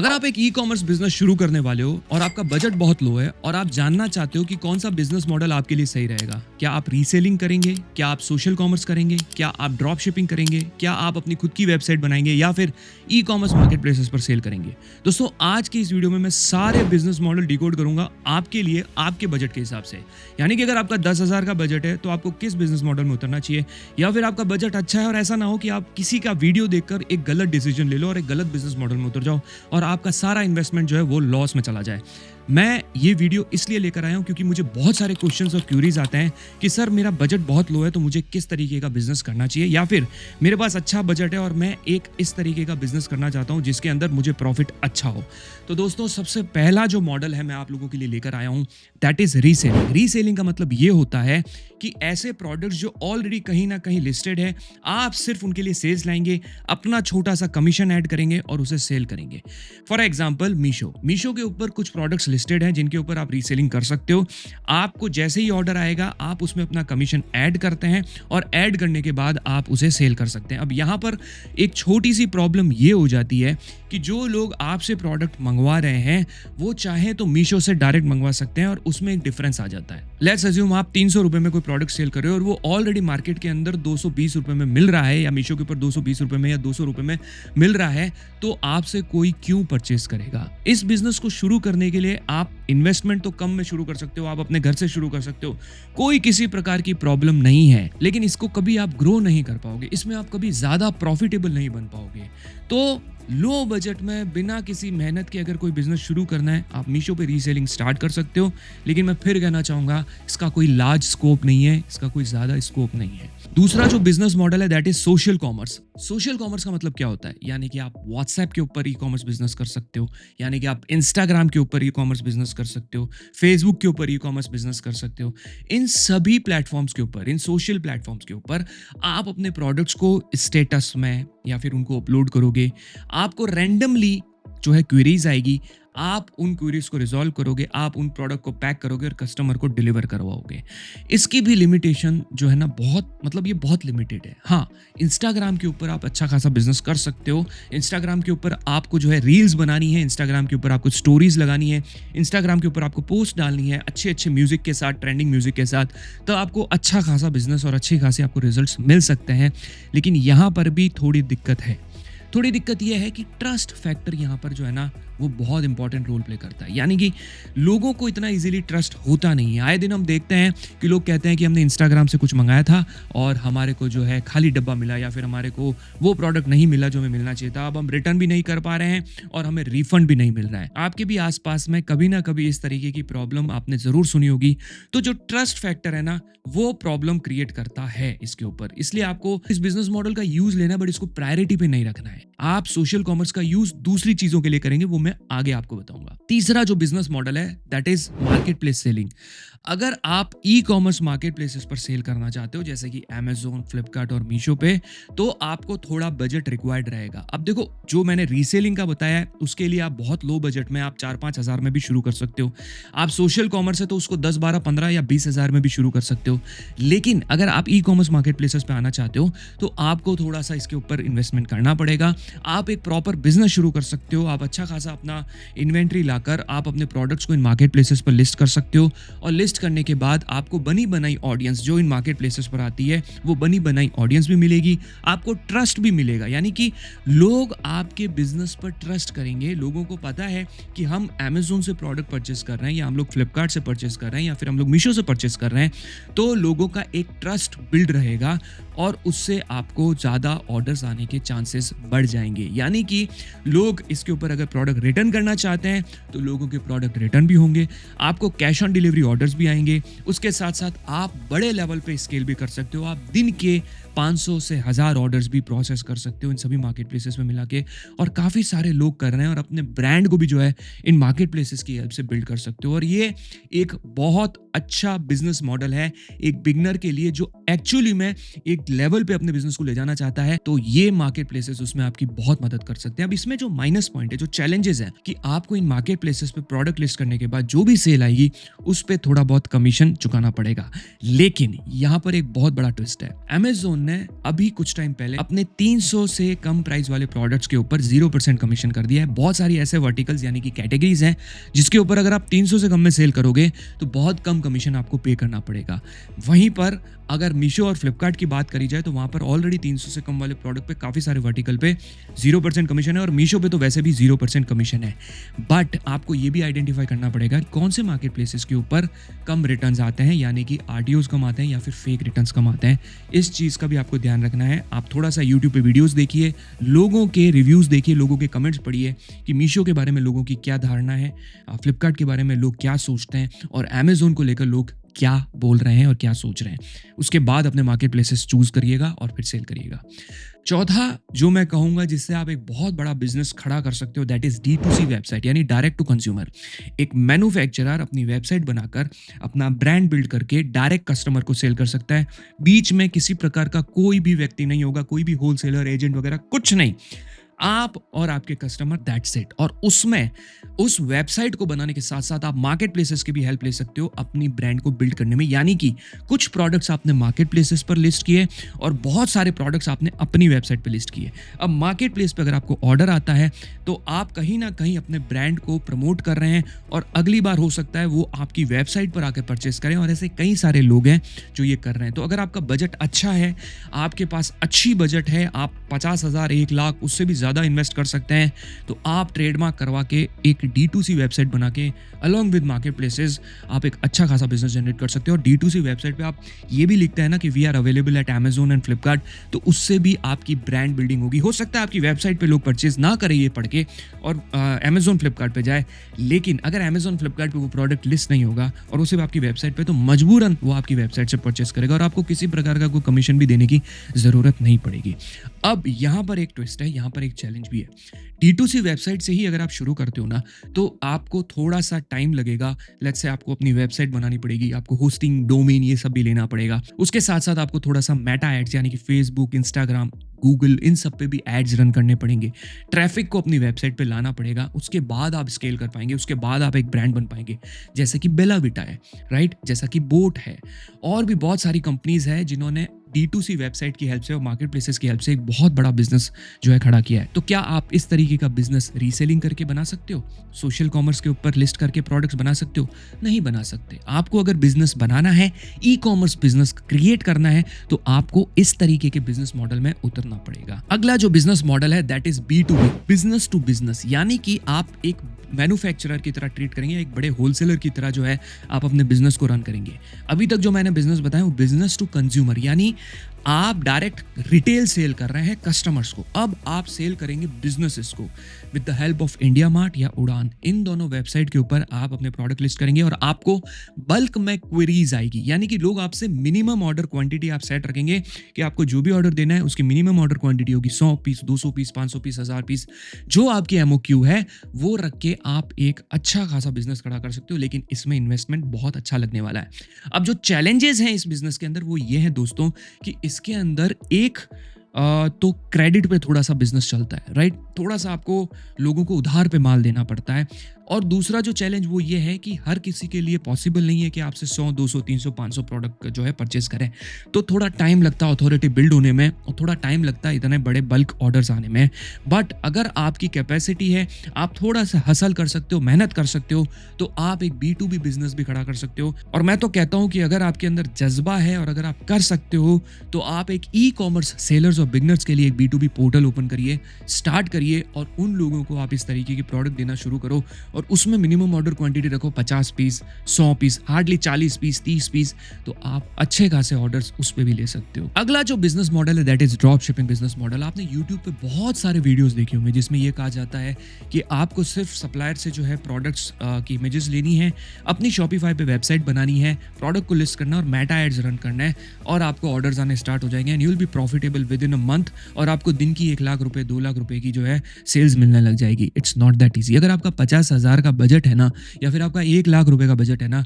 अगर आप एक ई कॉमर्स बिजनेस शुरू करने वाले हो और आपका बजट बहुत लो है और आप जानना चाहते हो कि कौन सा बिजनेस मॉडल आपके लिए सही रहेगा, क्या आप रीसेलिंग करेंगे, क्या आप सोशल कॉमर्स करेंगे, क्या आप ड्रॉप शिपिंग करेंगे, क्या आप अपनी खुद की वेबसाइट बनाएंगे या फिर ई कॉमर्स मार्केट प्लेसेस पर सेल करेंगे। दोस्तों, आज की इस वीडियो में मैं सारे बिजनेस मॉडल डिकोड करूंगा आपके लिए, आपके बजट के हिसाब से। यानी कि अगर आपका 10,000 का बजट है तो आपको किस बिजनेस मॉडल में उतरना चाहिए, या फिर आपका बजट अच्छा है और ऐसा ना हो कि आप किसी का वीडियो देखकर एक गलत डिसीजन ले लो और एक गलत बिजनेस मॉडल में उतर जाओ और आपका सारा इन्वेस्टमेंट जो है वो लॉस में चला जाए। मैं ये वीडियो इसलिए लेकर आया हूं क्योंकि मुझे बहुत सारे क्वेश्चंस और क्यूरीज आते हैं कि सर मेरा बजट बहुत लो है तो मुझे किस तरीके का बिजनेस करना चाहिए, या फिर मेरे पास अच्छा बजट है और मैं एक इस तरीके का बिजनेस करना चाहता हूं जिसके अंदर मुझे प्रॉफिट अच्छा हो। तो दोस्तों, सबसे पहला जो मॉडल है मैं आप लोगों के लिए लेकर आया हूं, दैट इज रीसेलिंग। रीसेलिंग का मतलब ये होता है कि ऐसे प्रोडक्ट्स जो ऑलरेडी कहीं ना कहीं लिस्टेड है, आप सिर्फ उनके लिए सेल्स लाएंगे, अपना छोटा सा कमीशन ऐड करेंगे और उसे सेल करेंगे। फॉर एग्जाम्पल मीशो के ऊपर कुछ प्रोडक्ट्स लिस्टेड हैं जिनके ऊपर आप रीसेलिंग कर सकते हो। आपको जैसे ही ऑर्डर आएगा आप उसमें अपना कमीशन ऐड करते हैं और ऐड करने के बाद आप उसे सेल कर सकते हैं। अब यहाँ पर एक छोटी सी प्रॉब्लम ये हो जाती है कि जो लोग आपसे प्रोडक्ट मंगवा रहे हैं वो चाहे तो मीशो से डायरेक्ट मंगवा सकते हैं और उसमें एक डिफरेंस आ जाता है। लेट्स अज्यूम आप 300 रुपए में कोई प्रोडक्ट सेल कर रहे हो और वो ऑलरेडी मार्केट के अंदर 220 रुपए में मिल रहा है, या मीशो के ऊपर 220 रुपए में या 200 रुपए में मिल रहा है, तो आपसे कोई क्यों परचेस करेगा। इस बिजनेस को शुरू करने के लिए आप इन्वेस्टमेंट तो कम में शुरू कर सकते हो, आप अपने घर से शुरू कर सकते हो, कोई किसी प्रकार की प्रॉब्लम नहीं है, लेकिन इसको कभी आप ग्रो नहीं कर पाओगे, इसमें आप कभी ज्यादा प्रॉफिटेबल नहीं बन पाओगे। तो लो बजट में बिना किसी मेहनत के अगर कोई बिजनेस शुरू करना है, आप मीशो पे रीसेलिंग स्टार्ट कर सकते हो, लेकिन मैं फिर कहना चाहूंगा इसका कोई लार्ज स्कोप नहीं है, इसका कोई ज्यादा स्कोप नहीं है। दूसरा जो बिजनेस मॉडल है that is social commerce. Social commerce का मतलब क्या होता है, यानी कि आप व्हाट्सएप के ऊपर ई कॉमर्स बिजनेस कर सकते हो, यानी कि आप इंस्टाग्राम के ऊपर ई कॉमर्स बिजनेस कर सकते हो, फेसबुक के ऊपर ई कॉमर्स बिजनेस कर सकते हो। इन सभी प्लेटफॉर्म्स के ऊपर, इन सोशल प्लेटफॉर्म्स के ऊपर आप अपने प्रोडक्ट्स को स्टेटस में या फिर उनको अपलोड करोगे, आपको रैंडमली जो है क्वेरीज आएगी, आप उन क्वेरीज को रिजॉल्व करोगे, आप उन प्रोडक्ट को पैक करोगे और कस्टमर को डिलीवर करवाओगे। इसकी भी लिमिटेशन जो है ना ये बहुत लिमिटेड है। हाँ, इंस्टाग्राम के ऊपर आप अच्छा खासा बिजनेस कर सकते हो। इंस्टाग्राम के ऊपर आपको जो है रील्स बनानी है, इंस्टाग्राम के ऊपर आपको स्टोरीज लगानी है, इंस्टाग्राम के ऊपर आपको पोस्ट डालनी है अच्छे अच्छे म्यूजिक के साथ, ट्रेंडिंग म्यूजिक के साथ, तो आपको अच्छा खासा बिजनेस और अच्छे खासे आपको रिजल्ट्स मिल सकते हैं। लेकिन यहाँ पर भी थोड़ी दिक्कत है। थोड़ी दिक्कत यह है कि ट्रस्ट फैक्टर यहाँ पर जो है ना वो बहुत इंपॉर्टेंट रोल प्ले करता है। यानी कि लोगों को इतना इजीली ट्रस्ट होता नहीं है। आए दिन हम देखते हैं कि लोग कहते हैं कि हमने इंस्टाग्राम से कुछ मंगाया था और हमारे को जो है खाली डब्बा मिला, या फिर हमारे को वो प्रोडक्ट नहीं मिला जो हमें मिलना चाहिए था। अब हम रिटर्न भी नहीं कर पा रहे हैं और हमें रिफंड भी नहीं मिल रहा है। आपके भी आसपास में कभी ना कभी इस तरीके की प्रॉब्लम आपने जरूर सुनी होगी। तो जो ट्रस्ट फैक्टर है ना वो प्रॉब्लम क्रिएट करता है इसके ऊपर। इसलिए आपको इस बिजनेस मॉडल का यूज लेना, बट इसको प्रायोरिटी पे नहीं रखना है। आप सोशल कॉमर्स का यूज दूसरी चीजों के लिए करेंगे, वो मैं आगे आपको बताऊंगा। तीसरा जो बिजनेस मॉडल है that is market place selling. अगर आप ई कॉमर्स मार्केट प्लेसेस पर सेल करना चाहते हो, जैसे कि Amazon, फ्लिपकार्ट और मीशो पे, तो आपको थोड़ा बजट रिक्वायर्ड रहेगा। अब देखो, जो मैंने रीसेलिंग का बताया है उसके लिए आप बहुत लो बजट में, आप 4-5 हज़ार में भी शुरू कर सकते हो। आप सोशल कॉमर्स है तो उसको 10, 12, 15 या 20 हज़ार में भी शुरू कर सकते हो। लेकिन अगर आप ई कॉमर्स मार्केट प्लेसेस पे आना चाहते हो तो आपको थोड़ा सा इसके ऊपर इन्वेस्टमेंट करना पड़ेगा। आप एक प्रॉपर बिजनेस शुरू कर सकते हो। आप अच्छा खासा अपना इन्वेंट्री लाकर आप अपने प्रोडक्ट्स को इन मार्केट प्लेसेस पर लिस्ट कर सकते हो, और लिस्ट करने के बाद आपको बनी बनाई ऑडियंस जो इन मार्केट प्लेसेस पर आती है वो बनी बनाई ऑडियंस भी मिलेगी, आपको ट्रस्ट भी मिलेगा। यानी कि लोग आपके बिजनेस पर ट्रस्ट करेंगे। लोगों को पता है कि हम Amazon से प्रोडक्ट परचेस कर रहे हैं, या हम लोग फ्लिपकार्ट से परचेस कर रहे हैं, या फिर हम लोग मीशो से परचेस कर रहे हैं, तो लोगों का एक ट्रस्ट बिल्ड रहेगा और उससे आपको ज्यादा ऑर्डर्स आने के चांसेस बढ़ जाएंगे। यानी कि लोग इसके ऊपर अगर प्रोडक्ट रिटर्न करना चाहते हैं तो लोगों के प्रोडक्ट रिटर्न भी होंगे, आपको कैश ऑन डिलीवरी ऑर्डर्स भी आएंगे। उसके साथ साथ आप बड़े लेवल पे स्केल भी कर सकते हो। आप दिन के 500 से 1000 ऑर्डर्स भी प्रोसेस कर सकते हो इन सभी मार्केट प्लेसेस में मिला के, और काफ़ी सारे लोग कर रहे हैं, और अपने ब्रांड को भी जो है इन मार्केट प्लेसेस की हेल्प से बिल्ड कर सकते हो। और ये एक बहुत अच्छा बिजनेस मॉडल है एक बिगनर के लिए जो एक्चुअली में एक लेवल पे अपने बिजनेस को ले जाना चाहता है। तो ये मार्केट प्लेसेस उसमें आपकी बहुत मदद कर सकते हैं। अब इसमें जो माइनस पॉइंट है, जो चैलेंजेस है, कि आपको इन मार्केट प्लेसेस पे प्रोडक्ट लिस्ट करने के बाद जो भी सेल आएगी उस पर थोड़ा बहुत कमीशन चुकाना पड़ेगा। लेकिन यहाँ पर एक बहुत बड़ा ट्विस्ट है। Amazon ने अभी कुछ टाइम पहले अपने 300 से कम प्राइस वाले प्रोडक्ट्स के ऊपर 0% कमीशन कर दिया है। बहुत सारी ऐसे वर्टिकल्स यानी कि कैटेगरीज हैं जिसके ऊपर अगर आप 300 से कम में सेल करोगे तो बहुत कम कमीशन आपको पे करना पड़ेगा। वहीं पर अगर मीशो और फ्लिपकार्ट की बात करी जाए तो वहां पर ऑलरेडी 300 से कम वाले प्रोडक्ट पे काफी सारे वर्टिकल पे 0% कमीशन है और मीशो पे तो वैसे भी 0% कमीशन है। बट आपको ये भी आइडेंटिफाई करना पड़ेगा कि कौन से मार्केट प्लेसेस के ऊपर कम रिटर्न्स आते हैं, यानी कि आरटीओज कम आते हैं या फिर फेक रिटर्न्स कम आते हैं। इस चीज का भी आपको ध्यान रखना है। आप थोड़ा सा यूट्यूब पे वीडियोस देखिए, लोगों के रिव्यूज देखिए, लोगों के कमेंट्स पढ़िए कि मीशो के बारे में लोगों की क्या धारणा है, फ्लिपकार्ट के बारे में लोग क्या सोचते हैं और अमेजोन को लेकर लोग क्या बोल रहे हैं और क्या सोच रहे हैं। उसके बाद अपने मार्केट प्लेसेस चूज करिएगा और फिर सेल करिएगा। चौथा जो मैं कहूंगा जिससे आप एक बहुत बड़ा बिजनेस खड़ा कर सकते हो, दैट इज D2C वेबसाइट, यानी डायरेक्ट टू कंज्यूमर। एक मैन्युफैक्चरर अपनी वेबसाइट बनाकर अपना ब्रांड बिल्ड करके डायरेक्ट कस्टमर को सेल कर सकता है। बीच में किसी प्रकार का कोई भी व्यक्ति नहीं होगा, कोई भी होलसेलर, एजेंट वगैरह कुछ नहीं। आप और आपके कस्टमर, दैट्स इट। और उसमें उस वेबसाइट को बनाने के साथ साथ आप मार्केट प्लेसेस की भी हेल्प ले सकते हो अपनी ब्रांड को बिल्ड करने में, यानी कि कुछ प्रोडक्ट्स आपने मार्केट प्लेसेस पर लिस्ट किए और बहुत सारे प्रोडक्ट्स आपने अपनी वेबसाइट पर लिस्ट किए। अब मार्केट प्लेस पर अगर आपको ऑर्डर आता है तो आप कहीं ना कहीं अपने ब्रांड को प्रमोट कर रहे हैं और अगली बार हो सकता है वो आपकी वेबसाइट पर आकर परचेस करें, और ऐसे कई सारे लोग हैं जो ये कर रहे हैं। तो अगर आपका बजट अच्छा है, आपके पास अच्छी बजट है, आप 50,000, 1 लाख उससे भी ज़्यादा इन्वेस्ट कर सकते हैं, तो आप ट्रेडमार्क करवा के एक D2C वेबसाइट बना के अलॉन्ग विद मार्केट प्लेसेस आप एक अच्छा खासा बिजनेस जनरेट कर सकते हो। और D2C वेबसाइट पे आप ये भी लिखते हैं ना कि we are available at Amazon and Flipkart, तो उससे भी आपकी ब्रांड बिल्डिंग होगी। हो सकता है आपकी वेबसाइट पे लोग परचेज ना करें ये पढ़ के और Amazon फ्लिपकार्ट पे जाए, लेकिन अगर Amazon फ्लिपकार्ट पे वो प्रोडक्ट लिस्ट नहीं होगा और उसे आपकी वेबसाइट पे, तो मजबूरन वो आपकी वेबसाइट से परचेस करेगा और आपको किसी प्रकार का कोई कमीशन भी देने की जरूरत नहीं पड़ेगी। अब यहाँ पर एक ट्विस्ट है, यहाँ पर एक चैलेंज भी है। D2C वेबसाइट से ही अगर आप शुरू करते हो ना तो आपको थोड़ा सा टाइम लगेगा। लेट्स से आपको अपनी वेबसाइट बनानी पड़ेगी, आपको होस्टिंग, डोमेन ये सब भी लेना पड़ेगा। उसके साथ साथ आपको थोड़ा सा मेटा एड्स यानी कि फेसबुक, इंस्टाग्राम, गूगल, इन सब पे भी एड्स रन करने पड़ेंगे। ट्रैफिक को अपनी वेबसाइट पे लाना पड़ेगा। उसके बाद आप स्केल कर पाएंगे, उसके बाद आप एक ब्रांड बन पाएंगे, जैसे कि बेला विटा है, राइट, जैसा कि बोट है, और भी बहुत सारी कंपनीज है जिन्होंने D2C वेबसाइट की हेल्प से और मार्केट प्लेसेस की हेल्प से एक बहुत बड़ा बिजनेस जो है खड़ा किया है। तो क्या आप इस तरीके का बिजनेस रीसेलिंग करके बना सकते हो? सोशल कॉमर्स के ऊपर लिस्ट करके प्रोडक्ट्स बना सकते हो? नहीं बना सकते। आपको अगर बिजनेस बनाना है, ई कॉमर्स बिजनेस क्रिएट करना है, तो आपको इस तरीके के बिजनेस मॉडल में उतरना पड़ेगा। अगला जो बिजनेस मॉडल है that is B2B, business to business, यानी कि आप एक मैन्युफैक्चरर की तरह ट्रीट करेंगे, एक बड़े होलसेलर की तरह जो है आप अपने बिजनेस को रन करेंगे। अभी तक जो मैंने बिजनेस बताया वो बिजनेस टू कंज्यूमर, यानी आप डायरेक्ट रिटेल सेल कर रहे हैं कस्टमर्स को। अब आप सेल करेंगे बिजनेसेस को with the help of India mart या उड़ान। इन दोनों वेबसाइट के ऊपर आप अपने प्रोडक्ट लिस्ट करेंगे और आपको बल्क में क्वेरीज आएगी, यानी कि लोग आपसे मिनिमम ऑर्डर क्वांटिटी आप सेट रखेंगे कि आपको जो भी ऑर्डर देना है उसकी मिनिमम ऑर्डर क्वांटिटी होगी 100 पीस, 200 पीस, 500 पीस, 1000 पीस, जो आपकी MOQ है वो रख के आप एक अच्छा खासा बिजनेस खड़ा कर सकते हो। लेकिन इसमें इन्वेस्टमेंट बहुत अच्छा लगने वाला है। अब जो चैलेंजेस हैं इस बिजनेस के अंदर वो ये है दोस्तों कि इसके अंदर एक तो क्रेडिट पे थोड़ा सा बिजनेस चलता है, राइट, थोड़ा सा आपको लोगों को उधार पे माल देना पड़ता है। और दूसरा जो चैलेंज वो ये है कि हर किसी के लिए पॉसिबल नहीं है कि आपसे 100, 200, 300, 500 प्रोडक्ट जो है परचेस करें। तो थोड़ा टाइम लगता है अथॉरिटी बिल्ड होने में और थोड़ा टाइम लगता है इतने बड़े बल्क ऑर्डर्स आने में। बट अगर आपकी कैपेसिटी है, आप थोड़ा सा हसल कर सकते हो, मेहनत कर सकते हो, तो आप एक B2B बिजनेस भी खड़ा कर सकते हो। और मैं तो कहता हूं कि अगर आपके अंदर जज्बा है और अगर आप कर सकते हो तो आप एक ई कॉमर्स सेलर्स और बिगनर्स के लिए एक B2B पोर्टल ओपन करिए, स्टार्ट करिए और उन लोगों को आप इस तरीके की प्रोडक्ट देना शुरू करो और उसमें मिनिमम ऑर्डर क्वांटिटी रखो 50 piece, 100 piece, hardly 40 piece, 30 piece, तो आप अच्छे खासे ऑर्डर्स उस पे भी ले सकते हो। अगला जो बिजनेस मॉडल है that is drop shipping business model. आपने यूट्यूब पे बहुत सारे वीडियोस देखे होंगे जिसमें यह कहा जाता है कि आपको सिर्फ सप्लायर से जो है प्रोडक्ट्स की इमेजेस लेनी है, अपनी शॉपिफाई पे वेबसाइट बनानी है, प्रोडक्ट को लिस्ट करना और मेटा एड्स रन करना है और आपको ऑर्डर्स आने स्टार्ट हो जाएंगे and you will be profitable with in in a month और आपको दिन की 1 लाख रुपए 2 लाख रुपए की जो है सेल्स मिलने लग जाएगी। It's not that easy. अगर आपका 50,000 का बजट है ना, या फिर आपका 1 लाख रुपए का बजट है ना,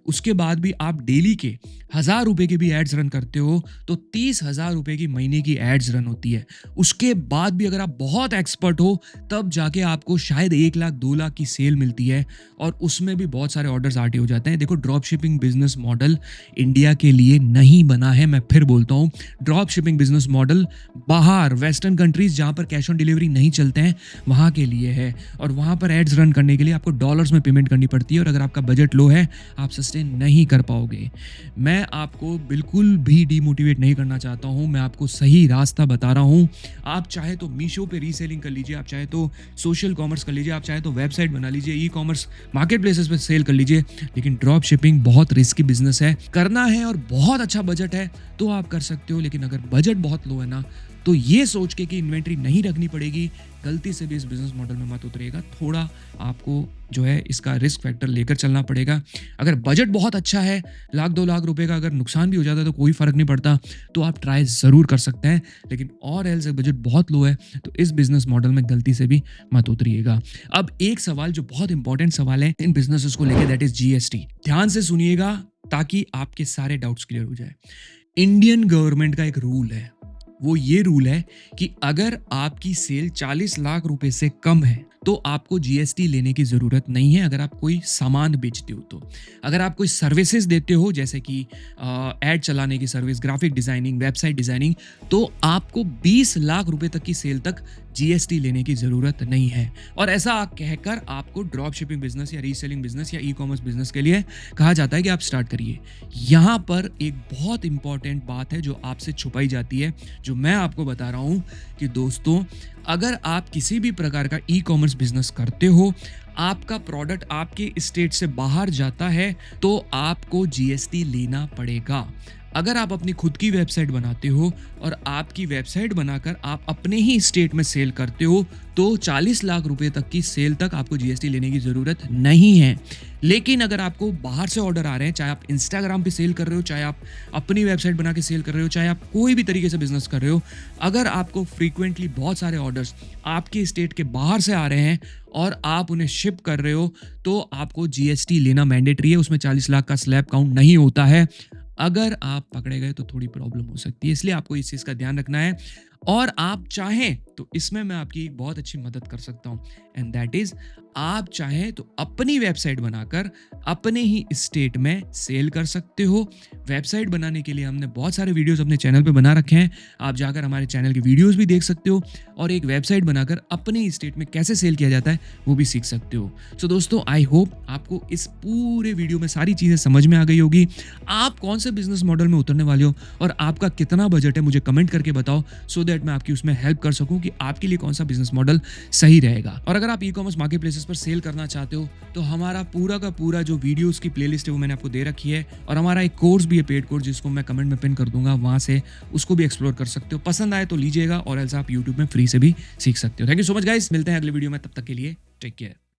उसके बाद भी आप डेली के 1,000 रुपए के भी एड्स रन करते हो तो 30,000 रुपए की महीने की एड्स रन होती है। उसके बाद भी अगर आप बहुत एक्सपर्ट हो तब जाके आपको शायद 1 लाख 2 लाख की सेल मिलती है, और उसमें भी बहुत सारे ऑर्डर्स आटे हो जाते हैं। देखो, drop shipping business model India के लिए नहीं बना है। मैं फिर बोलता हूँ, ड्रॉप शिपिंग बिजनेस मॉडल बाहर वेस्टर्न कंट्रीज जहाँ पर कैश ऑन डिलीवरी नहीं चलते हैं वहाँ के लिए है, और वहाँ पर एड्स रन करने के लिए आपको डॉलर्स में पेमेंट करनी पड़ती है, और अगर आपका बजट लो है आप सस्टेन नहीं कर पाओगे। मैं आपको बिल्कुल भी डीमोटिवेट नहीं करना चाहता हूँ, मैं आपको सही रास्ता बता रहा हूँ। आप चाहे तो मीशो पे रीसेलिंग कर लीजिए, आप चाहे तो सोशल कॉमर्स कर लीजिए, आप चाहे तो वेबसाइट बना लीजिए, ई कॉमर्स मार्केट प्लेसेस पे सेल कर लीजिए, लेकिन ड्रॉप शिपिंग बहुत रिस्की बिजनेस है। करना है और बहुत अच्छा बजट है तो आप कर सकते हो, लेकिन अगर बजट बहुत लो है ना, तो ये सोच के कि इन्वेंट्री नहीं रखनी पड़ेगी, गलती से भी इस बिजनेस मॉडल में मत उतरिएगा। थोड़ा आपको जो है इसका रिस्क फैक्टर लेकर चलना पड़ेगा। अगर बजट बहुत अच्छा है, 1-2 लाख रुपए का अगर नुकसान भी हो जाता है तो कोई फर्क नहीं पड़ता, तो आप ट्राई जरूर कर सकते हैं, लेकिन और एल्स बजट बहुत लो है तो इस बिजनेस मॉडल में गलती से भी मत उतरिएगा। अब एक सवाल जो बहुत इंपॉर्टेंट सवाल है इन बिजनेसेस को लेकर, दैट इज जीएसटी। ध्यान से सुनिएगा ताकि आपके सारे डाउट्स क्लियर हो जाए। इंडियन गवर्नमेंट का एक रूल है, वो ये रूल है कि अगर आपकी सेल 40 लाख रुपए से कम है तो आपको जीएसटी लेने की जरूरत नहीं है। अगर आप कोई सामान बेचते हो तो, अगर आप कोई सर्विसेज देते हो जैसे कि एड चलाने की service, graphic designing, website designing, तो आपको 20 लाख रुपए तक की सेल तक जीएसटी लेने की जरूरत नहीं है। और ऐसा कहकर आपको ड्रॉप शिपिंग बिजनेस या रीसेलिंग बिजनेस या ई कॉमर्स बिजनेस के लिए कहा जाता है कि आप स्टार्ट करिए। यहाँ पर एक बहुत इंपॉर्टेंट बात है जो आपसे छुपाई जाती है, जो मैं आपको बता रहा हूँ कि दोस्तों, अगर आप किसी भी प्रकार का ई कॉमर्स बिजनेस करते हो, आपका प्रोडक्ट आपके स्टेट से बाहर जाता है तो आपको जीएसटी लेना पड़ेगा। अगर आप अपनी खुद की वेबसाइट बनाते हो और आपकी वेबसाइट बनाकर आप अपने ही स्टेट में सेल करते हो तो 40 लाख रुपए तक की सेल तक आपको जीएसटी लेने की जरूरत नहीं है। लेकिन अगर आपको बाहर से ऑर्डर आ रहे हैं, चाहे आप इंस्टाग्राम पे सेल कर रहे हो, चाहे आप अपनी वेबसाइट बना के सेल कर रहे हो, चाहे आप कोई भी तरीके से बिजनेस कर रहे हो, अगर आपको फ्रीक्वेंटली बहुत सारे ऑर्डर्स आपके स्टेट के बाहर से आ रहे हैं और आप उन्हें शिप कर रहे हो तो आपको जीएसटी लेना मैंडेटरी है। उसमें 40 लाख का स्लैब काउंट नहीं होता है। अगर आप पकड़े गए तो थोड़ी प्रॉब्लम हो सकती है, इसलिए आपको इस चीज़ का ध्यान रखना है। और आप चाहें तो इसमें मैं आपकी एक बहुत अच्छी मदद कर सकता हूं, एंड दैट इज, आप चाहें तो अपनी वेबसाइट बनाकर अपने ही स्टेट में सेल कर सकते हो। वेबसाइट बनाने के लिए हमने बहुत सारे वीडियोस अपने चैनल पे बना रखे हैं, आप जाकर हमारे चैनल के वीडियोस भी देख सकते हो और एक वेबसाइट बनाकर अपने स्टेट में कैसे सेल किया जाता है वो भी सीख सकते हो। सो दोस्तों, आई होप आपको इस पूरे वीडियो में सारी चीज़ें समझ में आ गई होगी। आप कौन से बिजनेस मॉडल में उतरने वाले हो और आपका कितना बजट है, मुझे कमेंट करके बताओ, सो दैट मैं आपकी उसमें हेल्प कर सकूं कि आपके लिए कौन सा बिजनेस मॉडल सही रहेगा। और अगर आप ई कॉमर्स मार्केट प्लेसेस पर सेल करना चाहते हो तो हमारा पूरा का पूरा जो वीडियोस की प्लेलिस्ट है वो मैंने आपको दे रखी है, और हमारा एक कोर्स भी है, पेड कोर्स, जिसको मैं कमेंट में पिन कर दूंगा, वहां से उसको भी एक्सप्लोर कर सकते हो। पसंद आए तो लीजिएगा, और एल्स आप यूट्यूब में फ्री से भी सीख सकते हो। Thank you so much guys, मिलते हैं अगले वीडियो में, तब तक के लिए टेक केयर।